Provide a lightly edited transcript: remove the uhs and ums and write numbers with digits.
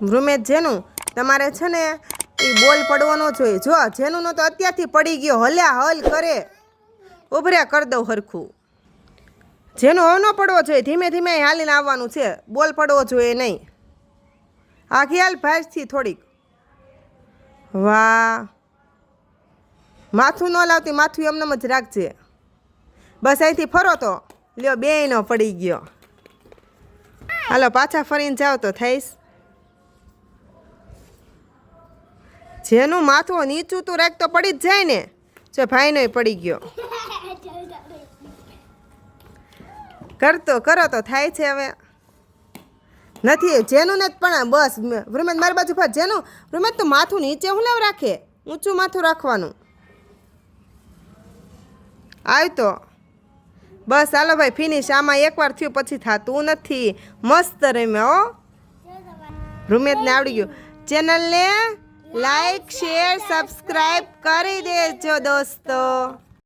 વૃમેશ જેનું તમારે છે ને એ બોલ પડવાનો જોઈએ. જો જેનું તો અત્યારથી પડી ગયો, હલ્યા હલ કરે. ઉભર્યા કરી દઉં હરખું. જેનું હવે ન પડવો જોઈએ, ધીમે ધીમે હાલીને આવવાનું છે, બોલ પડવો જોઈએ નહીં. આખી હાલ ભાઈથી થોડીક. વાહ, માથું ન લાવતી, માથું એમને જ રાખજે. બસ અહીંથી ફરો તો લ્યો, બેયનો પડી ગયો. હાલો પાછા ફરીને જાઓ તો થઈશ. જેનું માથું નીચું તું રાખ તો પડી જ જાય ને. જો ભાઈનો પડી ગયો. કરતો કરો તો થાય છે. હવે નથી જેનું ને પણ બસ વૃમેશ મારી બાજુ ફર. જેનું વૃમેશ તું માથું નીચે હું લેવ રાખે, ઊંચું માથું રાખવાનું. આવ તો બસ હાલો ભાઈ ફિનિશ. આમાં એકવાર થયું પછી થાતું નથી. મસ્ત રમ્યા હો. વૃમેશને આવડી ગયું. ચેનલને લાઈક શેર સબસ્ક્રાઈબ કરી દેજો દોસ્તો.